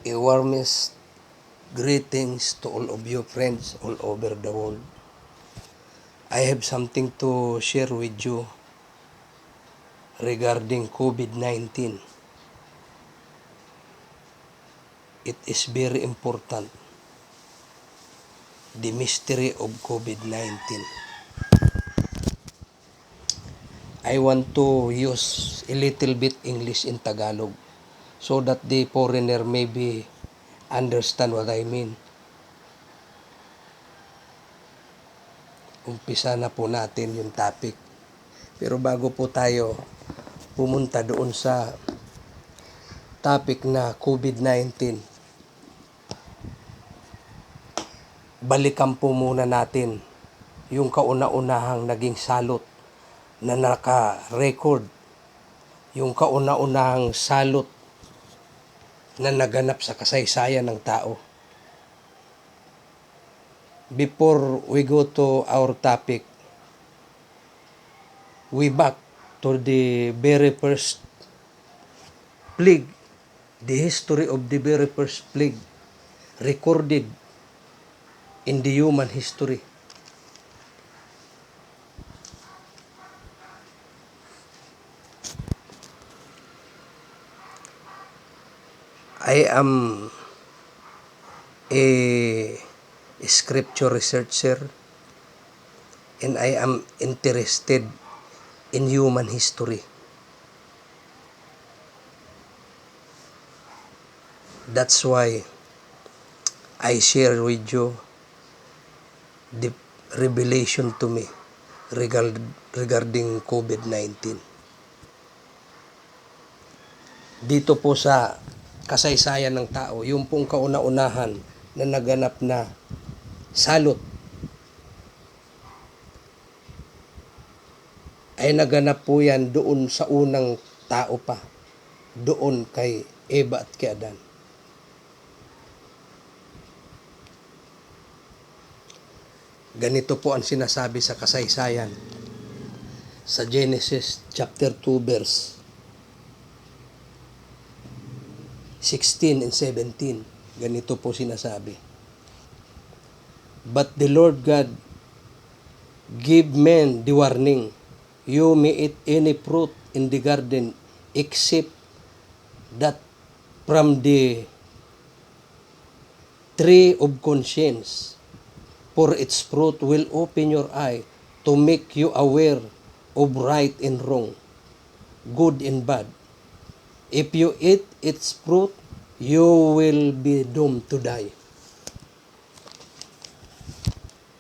A warmest greetings to all of you friends all over the world. I have something to share with you regarding COVID-19. It is very important, the mystery of COVID-19. I want to use a little bit English in Tagalog so that the foreigner maybe understand what I mean. Umpisa na po natin yung topic. Pero bago po tayo pumunta doon sa topic na COVID-19, balikan po muna natin yung kauna-unahang naging salot na naka-record, yung kauna-unahang salot na naganap sa kasaysayan ng tao. Before we go to our topic, we back to the very first plague, the history of the very first plague recorded in the human history. I am a scripture researcher and I am interested in human history. That's why I share with you the revelation to me regarding COVID-19. Dito po sa kasaysayan ng tao, yung pong kauna-unahan na naganap na salot ay naganap po yan doon sa unang tao pa, doon kay Eva at kay Adan. Ganito po ang sinasabi sa kasaysayan sa Genesis chapter 2 verse 16 and 17. Ganito po sinasabi. But the Lord God gave men the warning, you may eat any fruit in the garden except that from the tree of conscience, for its fruit will open your eye to make you aware of right and wrong, good and bad. If you eat its fruit, you will be doomed to die.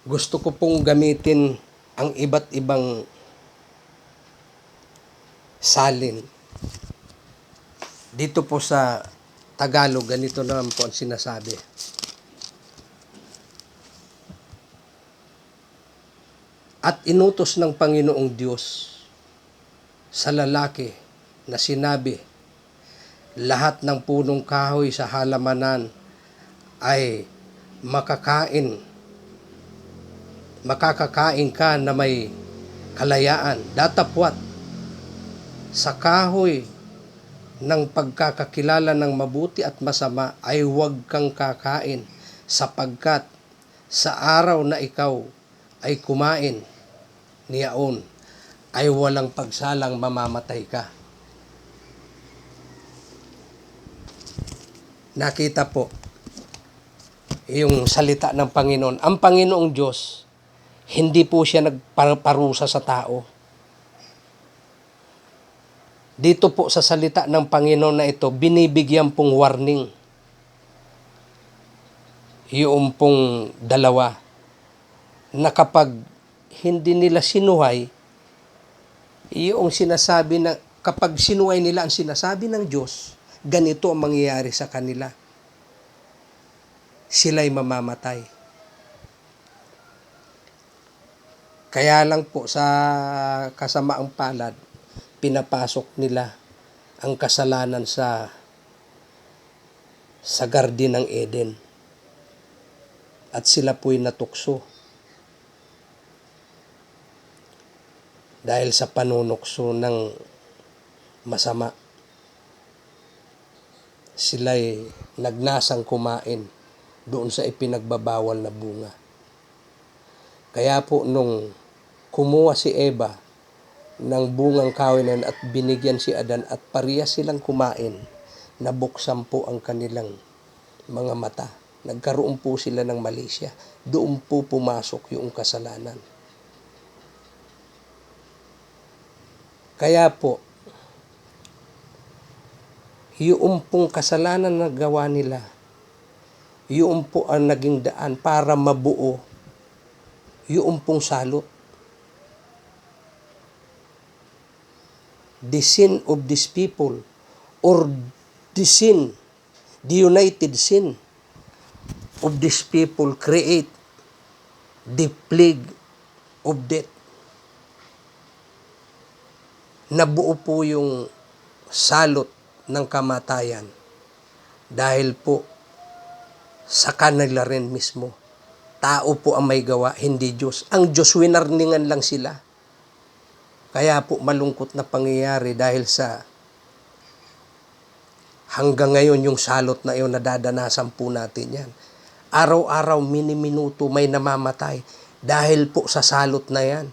Gusto ko pong gamitin ang iba't ibang salin. Dito po sa Tagalog, ganito naman po ang sinasabi. At inutos ng Panginoong Diyos sa lalaki na sinabi, lahat ng punong kahoy sa halamanan ay makakakain ka na may kalayaan. Datapwat sa kahoy ng pagkakakilala ng mabuti at masama ay huwag kang kakain, sapagkat sa araw na ikaw ay kumain niyaon ay walang pagsalang mamamatay ka. Nakita po yung salita ng Panginoon. Ang Panginoong Diyos, hindi po siya nagparusa sa tao. Dito po sa salita ng Panginoon na ito, binibigyan pong warning. Yung pong dalawa, na kapag hindi nila sinuhay, yung sinasabi na, kapag sinuhay nila ang sinasabi ng Diyos, ganito ang mangyayari sa kanila. Sila'y mamamatay. Kaya lang po sa kasamaang palad, pinapasok nila ang kasalanan sa garden ng Eden. At sila po'y natukso. Dahil sa panunukso ng masama. sila'y nagnasang kumain doon sa ipinagbabawal na bunga. Kaya po nung kumuha si Eva ng bungang kawinan at binigyan si Adan at parehas silang kumain, nabuksan po ang kanilang mga mata. Nagkaroon po sila ng malisya. Doon po pumasok yung kasalanan. Kaya po, yung pong kasalanan na gawa nila, yung po ang naging daan para mabuo yung pong salot. The sin of these people, or the united sin of these people create the plague of death. Nabuo po yung salot ng kamatayan dahil po sa kanila rin mismo. Tao po ang may gawa, hindi Diyos. Ang Diyos, winarningan lang sila. Kaya po malungkot na pangyayari dahil sa hanggang ngayon yung salot na yun, nadadanasan po natin yan. Araw-araw, mini-minuto may namamatay dahil po sa salot na yan.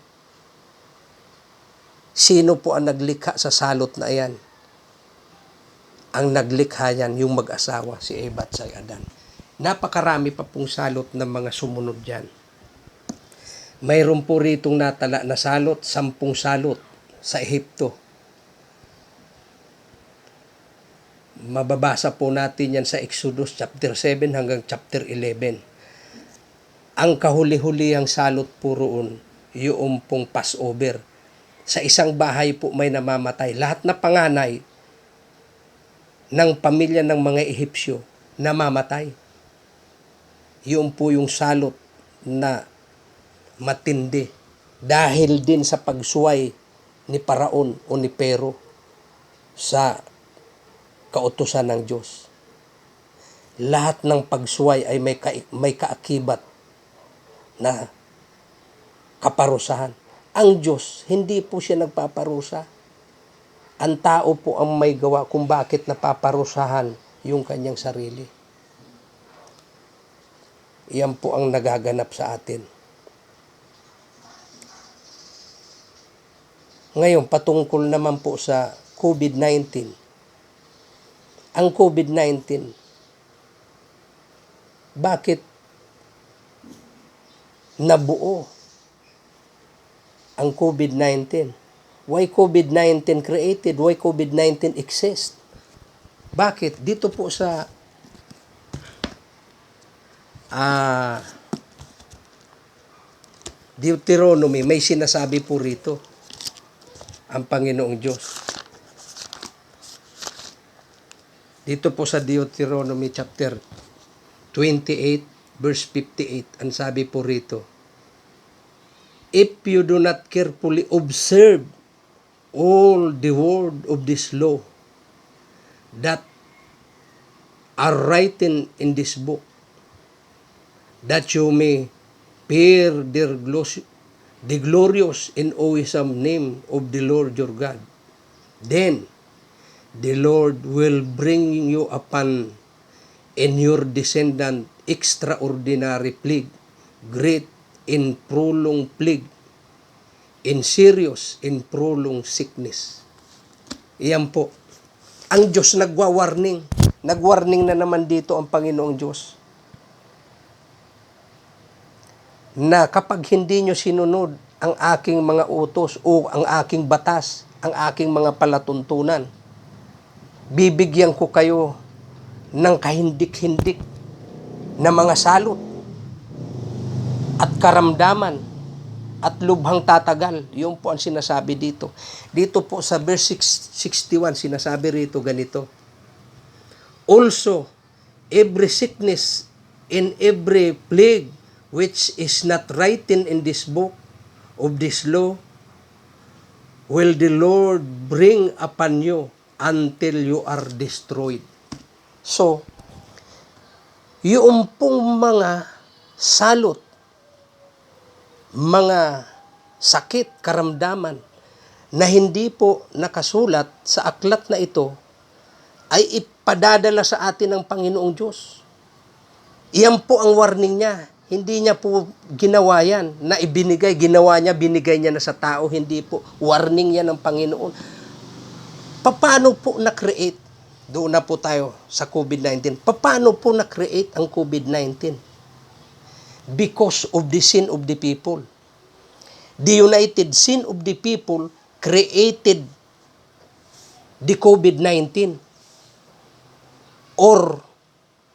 Sino po ang naglikha sa salot na yan? Ang naglikha yan, yung mag-asawa, si Eva at si Adan. Napakarami pa pong salot ng mga sumunod dyan. Mayroon po ritong natala na salot, 10 salot sa Ehipto. Mababasa po natin yan sa Exodus chapter 7 hanggang chapter 11. Ang kahuli-hulihang salot po roon, yung pong Passover. Sa isang bahay po may namamatay. Lahat na panganay ng pamilya ng mga Ehipsyo namamatay. Yun po yung salot na matindi dahil din sa pagsuway ni Paraon o ni Pero sa kautusan ng Diyos. Lahat ng pagsuway ay may kaakibat na kaparusahan. Ang Diyos, hindi po siya nagpaparusa. Ang tao po ang may gawa kung bakit napaparusahan yung kanyang sarili. Iyan po ang nagaganap sa atin. Ngayon, patungkol naman po sa COVID-19. Ang COVID-19, bakit nabuo ang COVID-19? Why COVID-19 created? Why COVID-19 exists? Bakit? Dito po sa Deuteronomy, may sinasabi po rito ang Panginoong Diyos. Dito po sa Deuteronomy chapter 28 verse 58, ang sabi po rito, if you do not carefully observe all the word of this law that are written in this book, that you may fear the glorious and awesome name of the Lord your God, then the Lord will bring you upon and your descendant extraordinary plague, great and prolonged plague, in serious and prolonged sickness. Iyan po. Ang Diyos nagwa-warning. Nag-warning na naman dito ang Panginoong Diyos. Na kapag hindi nyo sinunod ang aking mga utos o ang aking batas, ang aking mga palatuntunan, bibigyan ko kayo ng kahindik-hindik na mga salot at karamdaman at lubhang tatagal. Yun po ang sinasabi dito. Dito po sa verse 61, sinasabi rito ganito, also, every sickness and every plague which is not written in this book of this law will the Lord bring upon you until you are destroyed. So, yung pong mga salot, mga sakit, karamdaman na hindi po nakasulat sa aklat na ito ay padadala sa atin ng Panginoong Diyos. Iyan po ang warning niya. Hindi niya po ginawa yan na ibinigay, ginawa niya, binigay niya na sa tao. Hindi po. Warning yan ng Panginoon. Paano po na-create? Doon na po tayo sa COVID-19. Paano po na-create ang COVID-19? Because of the sin of the people. The united sin of the people created the COVID-19. Or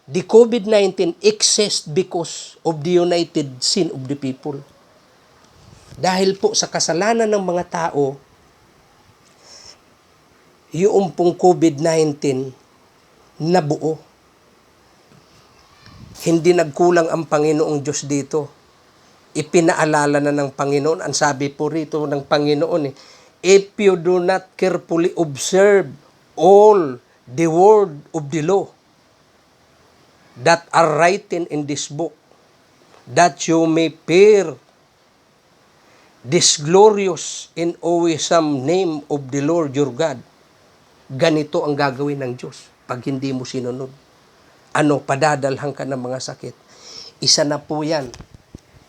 the COVID-19 exists because of the united sin of the people. Dahil po sa kasalanan ng mga tao, yung pong COVID-19 nabuo. Hindi nagkulang ang Panginoong Diyos dito. Ipinaalala na ng Panginoon. Ang sabi po rito ng Panginoon, if you do not carefully observe all the word of the law that are written in this book, that you may fear this glorious and awesome name of the Lord your God. Ganito ang gagawin ng Diyos pag hindi mo sinunod. Padadalhan ka ng mga sakit. Isa na po yan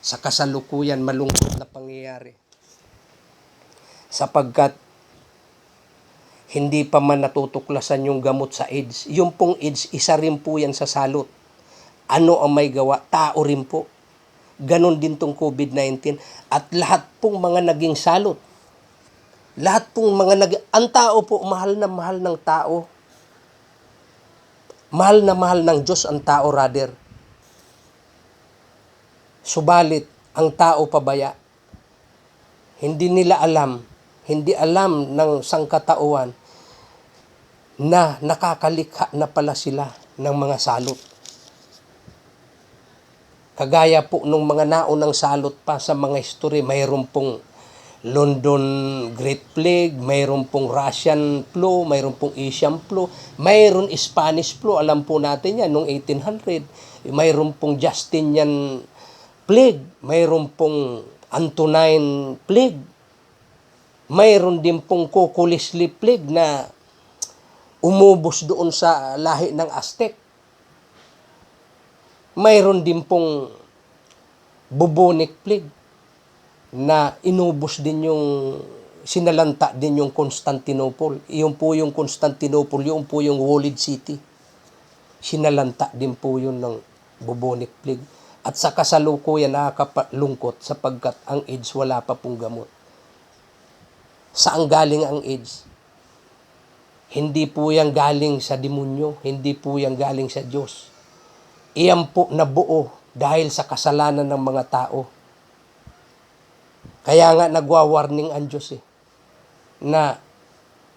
sa kasalukuyan malungkot na pangyayari. Sapagkat hindi pa man natutuklasan yung gamot sa AIDS. Yung pong AIDS, isa rin po yan sa salot. Ano ang may gawa? Tao rin po. Ganon din tong COVID-19. At lahat pong mga naging salot. Lahat pong mga ang tao po, mahal na mahal ng tao. Mahal na mahal ng Diyos ang tao, rather. Subalit, ang tao pabaya. Hindi nila alam, hindi alam ng sangkatauhan na nakakalikha na pala sila ng mga salot. Kagaya po nung mga naunang salot pa sa mga history, mayroon pong London Great Plague, mayroon pong Russian flu, mayroon pong Asian flu, mayroon Spanish flu, alam po natin yan, noong 1800. Mayroon pong Justinian Plague, mayroon pong Antonine Plague, mayroon din pong Kukulisli Plague na umubos doon sa lahi ng Aztec. Mayroon din pong bubonic plague na inubos din yung sinalanta din yung Constantinople. Iyon po yung Constantinople, yun po yung walled city. Sinalanta din po yun ng bubonic plague. At sa kasalukuyan nakakalungkot sapagkat ang AIDS wala pa pong gamot. Saan galing ang AIDS? Hindi po yan galing sa demonyo, hindi po yan galing sa Diyos. Iyan po nabuo dahil sa kasalanan ng mga tao. Kaya nga nagwa-warning ang Diyos na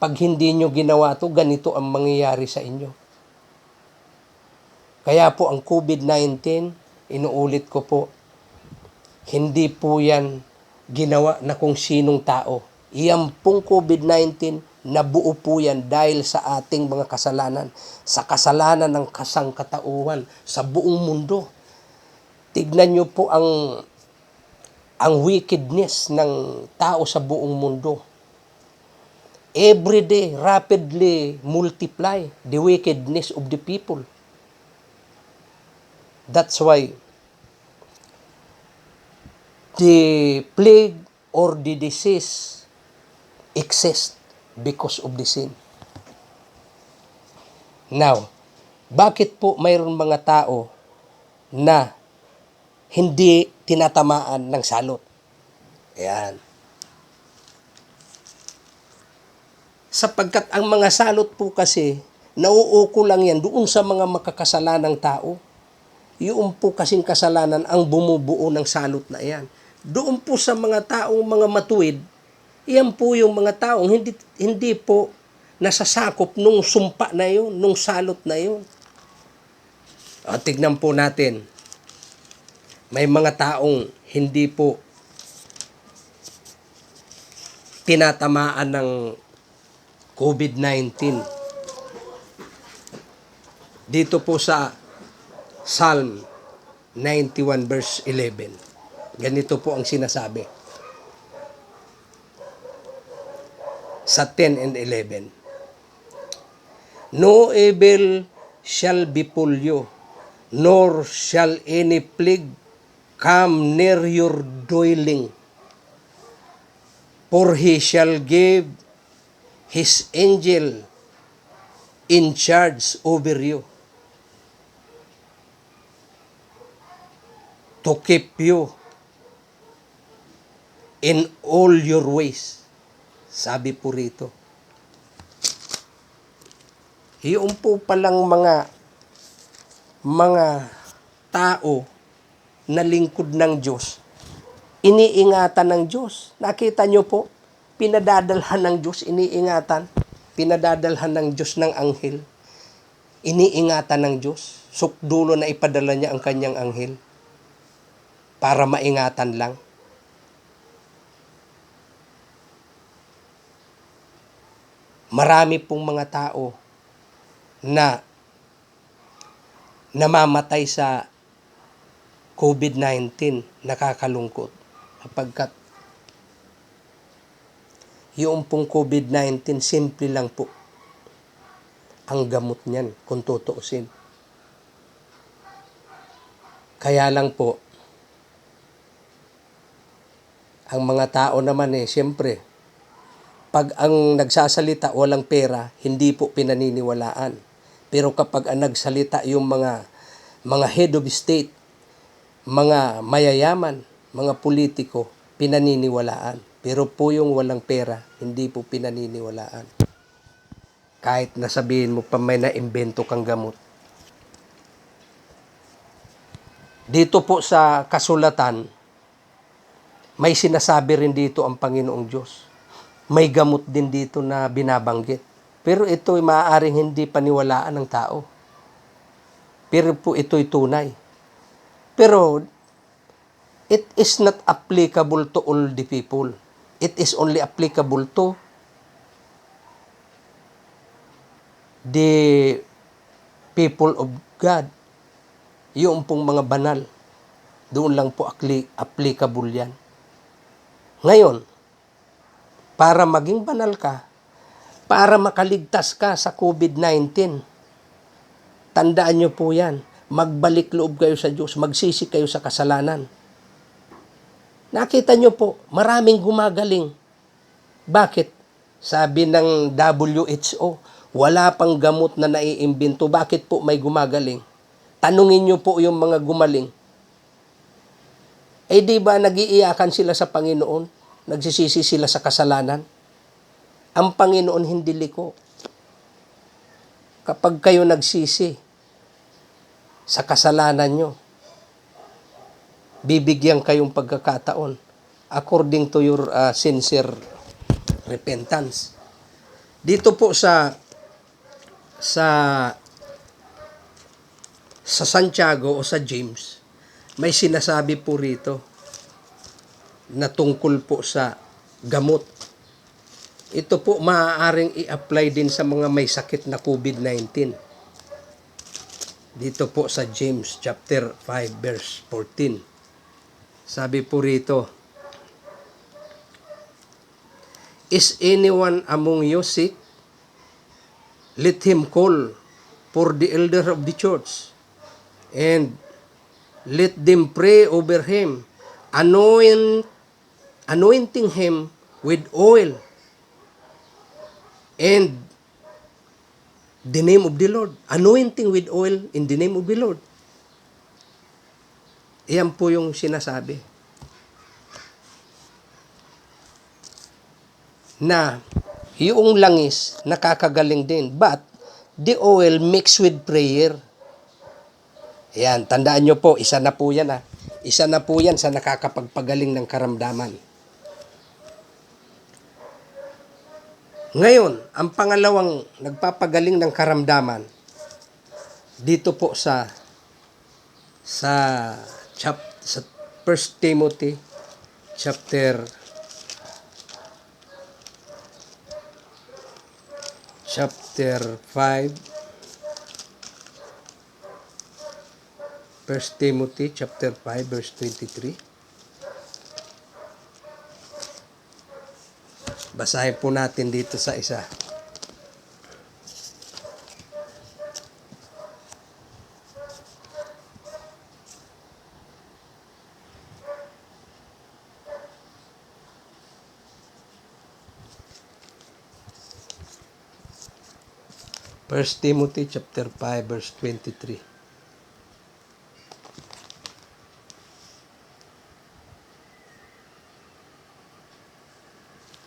pag hindi nyo ginawa to, ganito ang mangyayari sa inyo. Kaya po ang COVID-19, inuulit ko po, hindi po yan ginawa na kung sinong tao. Iyan pong COVID-19, nabuo po yan dahil sa ating mga kasalanan, sa kasalanan ng kasangkatauhan sa buong mundo. Tignan nyo po ang wickedness ng tao sa buong mundo. Every day, rapidly multiply the wickedness of the people. That's why the plague or the disease exists because of the sin. Now, bakit po mayroon mga tao na hindi tinatamaan ng salot? Ayan. Sapagkat ang mga salot po kasi, nauuko lang yan doon sa mga makakasalanang tao. Yung po kasing kasalanan ang bumubuo ng salot na yan. Doon po sa mga taong mga matuwid, iyan po yung mga taong hindi po nasasakop nung sumpa na yun, nung salot na yun. Tignan po natin. May mga taong hindi po tinatamaan ng COVID-19. Dito po sa Psalm 91 verse 11. Ganito po ang sinasabi. Sa 10 and 11. No evil shall befall you, nor shall any plague come near your dwelling. For he shall give his angel in charge over you to keep you in all your ways. Sabi po rito. Yung po palang mga tao na lingkod ng Diyos, iniingatan ng Diyos. Nakita nyo po, pinadadalhan ng Diyos, iniingatan. Pinadadalhan ng Diyos ng anghel. Iniingatan ng Diyos. Sukdulo na ipadala niya ang kanyang anghel para maingatan lang. Marami pong mga tao na namamatay sa COVID-19, nakakalungkot. Kapagkat yung pong COVID-19, simple lang po ang gamot niyan, kung tutuusin. Kaya lang po, ang mga tao naman siyempre, pag ang nagsasalita walang pera, hindi po pinaniniwalaan. Pero kapag ang nagsalita yung mga head of state, mga mayayaman, mga politiko, pinaniniwalaan. Pero po yung walang pera, hindi po pinaniniwalaan. Kahit nasabihin mo pa may naimbento kang gamot. Dito po sa kasulatan, may sinasabi rin dito ang Panginoong Diyos. May gamot din dito na binabanggit. Pero ito ay maaaring hindi paniwalaan ng tao. Pero po ito'y tunay. Pero it is not applicable to all the people. It is only applicable to the people of God. Yung pong mga banal. Doon lang po applicable yan. Ngayon, para maging banal ka, para makaligtas ka sa COVID-19, tandaan nyo po yan, magbalik loob kayo sa Diyos, magsisi kayo sa kasalanan. Nakita nyo po, maraming gumagaling. Bakit? Sabi ng WHO, wala pang gamot na naiimbento. Bakit po may gumagaling? Tanungin nyo po yung mga gumaling. Di ba nagiiyakan sila sa Panginoon? Nagsisisi sila sa kasalanan? Ang Panginoon hindi liko. Kapag kayo nagsisi sa kasalanan nyo, bibigyan kayong pagkakataon according to your sincere repentance. Dito po sa Santiago o sa James, may sinasabi po rito na tungkol po sa gamot. Ito po maaaring i-apply din sa mga may sakit na COVID-19. Dito po sa James chapter 5 verse 14. Sabi po rito, is anyone among you sick? Let him call for the elder of the church, and let them pray over him, anointing him with oil and the name of the Lord. Anointing with oil in the name of the Lord. Iyan po yung sinasabi. Na yung langis nakakagaling din, but the oil mixed with prayer. Ayan, tandaan nyo po, isa na po yan Isa na po yan sa nakakapagpagaling ng karamdaman. Ngayon, ang pangalawang nagpapagaling ng karamdaman, dito po sa 1 Timothy chapter 5, 1 Timothy chapter 5 verse 23. Basahin po natin dito sa isa. 1 Timothy chapter 5 verse 23.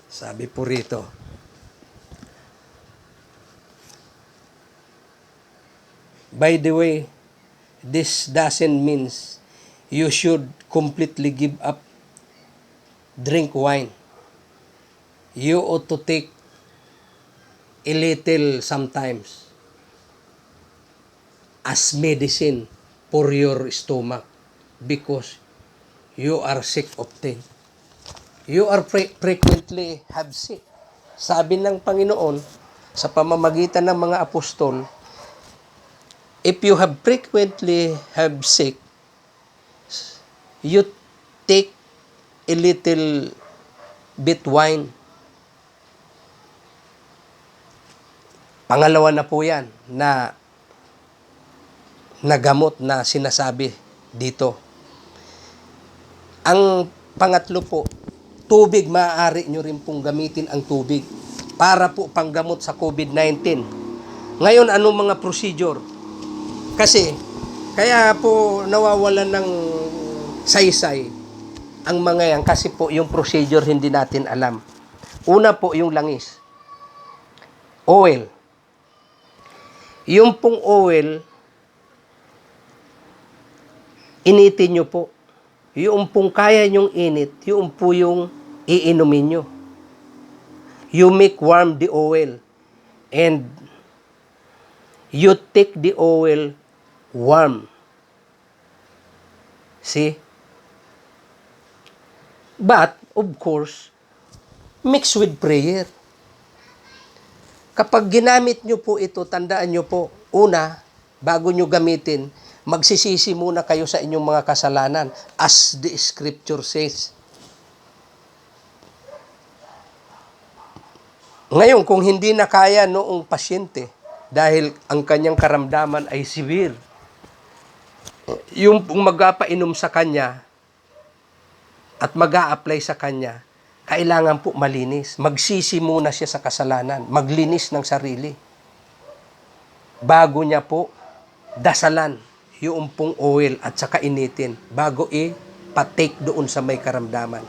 Sabi po rito, by the way, this doesn't means you should completely give up drink wine. You ought to take a little sometimes as medicine for your stomach because you are sick often. You are frequently have sick. Sabi ng Panginoon sa pamamagitan ng mga apostol, if you have frequently have sick, you take a little bit wine. Pangalawa na po yan na nagamot na sinasabi dito. Ang pangatlo po, tubig, maaari nyo rin pong gamitin ang tubig para po panggamot sa COVID-19. Ngayon, anong mga procedure? Kasi, kaya po nawawalan ng saysay ang mga yan kasi po yung procedure hindi natin alam. Una po yung langis. Oil. Yung pong oil, initin nyo po. Yung pong kaya nyong init, yung po yung iinumin nyo. You make warm the oil and you take the oil warm. See? But, of course, mix with prayer. Kapag ginamit nyo po ito, tandaan nyo po, una, bago nyo gamitin, magsisisi muna kayo sa inyong mga kasalanan as the scripture says. Ngayon, kung hindi na kaya noong pasyente dahil ang kanyang karamdaman ay severe, yung magpapainom sa kanya at mag-a-apply sa kanya, kailangan po malinis. Magsisi muna siya sa kasalanan, maglinis ng sarili. Bago niya po dasalan yung pong oil at saka initin bago i-patake doon sa may karamdaman.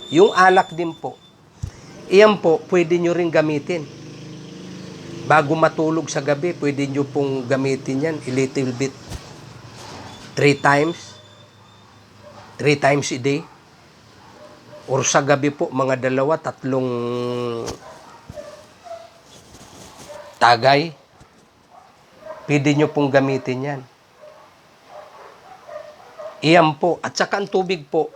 Yung alak din po, iyan po, pwede nyo rin gamitin. Bago matulog sa gabi, pwede nyo pong gamitin yan, a little bit. 3 times a day. Or sa gabi po, mga 2-3 tagay. Pwede nyo pong gamitin yan. Iyan po. At saka ang tubig po,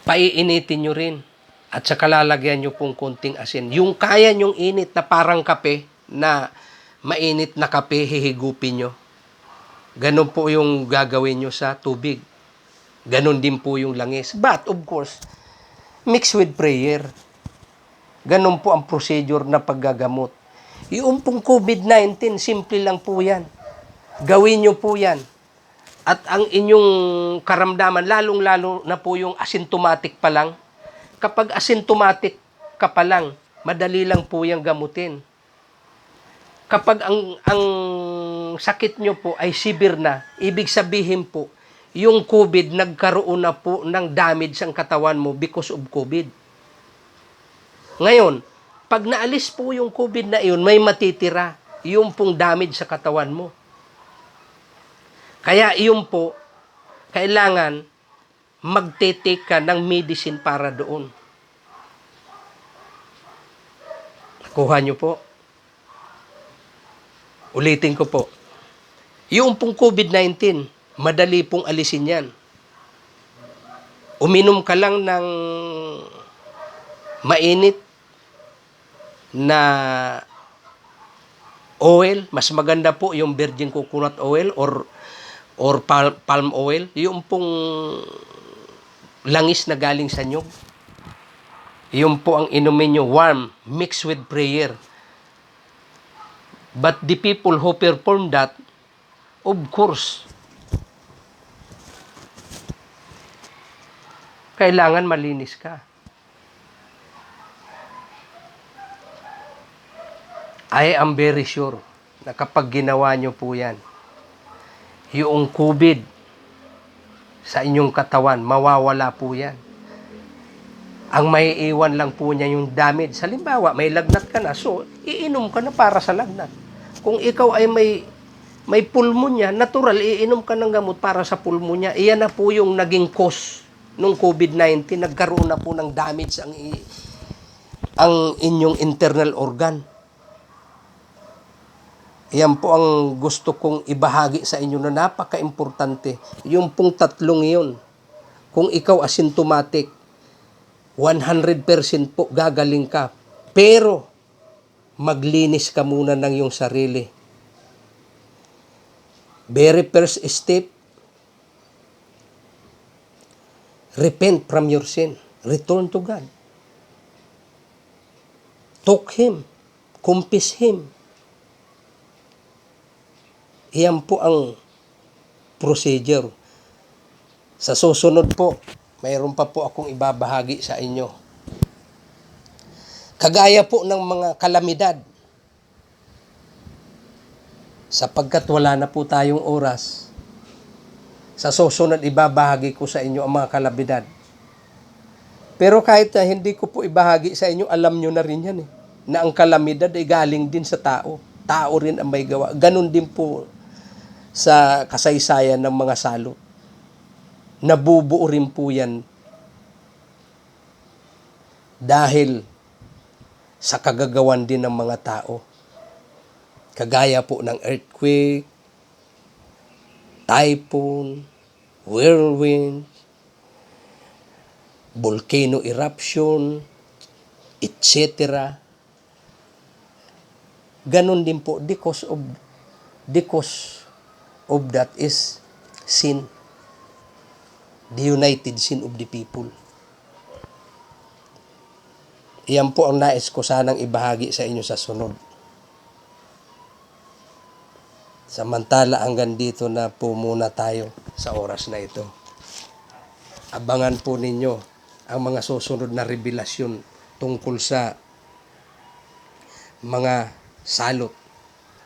paiinitin nyo rin. At saka lalagyan nyo pong konting asin. Yung kaya nyong init na parang kape, na mainit na kape, hihigupin nyo. Ganon po yung gagawin nyo sa tubig. Ganon din po yung langis. But, of course, mix with prayer. Ganon po ang procedure na paggagamot. Yung pong COVID-19, simple lang po yan. Gawin nyo po yan. At ang inyong karamdaman, lalong-lalo na po yung asymptomatic pa lang. Kapag asymptomatic ka pa lang, madali lang po yung gamutin. Kapag ang sakit nyo po ay severe na, ibig sabihin po, yung COVID, nagkaroon na po ng damage ang katawan mo because of COVID. Ngayon, pag naalis po yung COVID na iyon, may matitira yung pong damage sa katawan mo. Kaya iyon po, kailangan magte-take ka ng medicine para doon. Nakuha nyo po? Ulitin ko po. Yung pong COVID-19, madali pong alisin yan. Uminom ka lang ng mainit na oil. Mas maganda po yung virgin coconut oil or palm oil. Yung pong langis na galing sa nyug. Yung po ang inumin nyo, warm, mixed with prayer. But the people who perform that, of course, kailangan malinis ka. I am very sure na kapag ginawa nyo po yan, yung COVID sa inyong katawan, mawawala po yan. Ang may iwan lang po niya yung damage. Halimbawa, may lagnat ka na, so iinom ka na para sa lagnat. Kung ikaw ay may pulmonya, natural, iinom ka ng gamot para sa pulmonya. Iyan na po yung naging cause ng COVID-19. Nagkaroon na po ng damage ang inyong internal organ. Yan po ang gusto kong ibahagi sa inyo na napaka-importante. Yung pong tatlong yun. Kung ikaw asymptomatic, 100% po gagaling ka. Pero, maglinis ka muna ng iyong sarili. Very first step, repent from your sin. Return to God. Talk Him. Confess Him. Iyan po ang procedure. Sa susunod po, mayroon pa po akong ibabahagi sa inyo. Kagaya po ng mga kalamidad. Sapagkat wala na po tayong oras, sa susunod ibabahagi ko sa inyo ang mga kalamidad. Pero kahit na hindi ko po ibahagi sa inyo, alam nyo na rin yan na ang kalamidad ay galing din sa tao. Tao rin ang may gawa. Ganon din po sa kasaysayan ng mga salot. Nabubuo rin po yan dahil sa kagagawan din ng mga tao. Kagaya po ng earthquake, typhoon, whirlwind, volcano eruption, etc. Ganon din po, the cause of that is sin. The united sin of the people. Iyan po ang nais ko sanang ibahagi sa inyo sa sunod. Samantala hanggang dito na po muna tayo sa oras na ito. Abangan po ninyo ang mga susunod na revelasyon tungkol sa mga salot.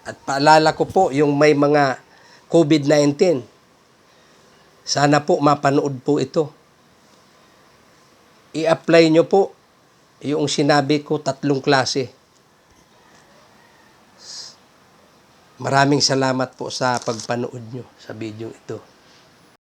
At paalala ko po yung may mga COVID-19. Sana po mapanood po ito. I-apply nyo po yung sinabi ko 3 klase. Maraming salamat po sa pagpanood nyo sa video ito.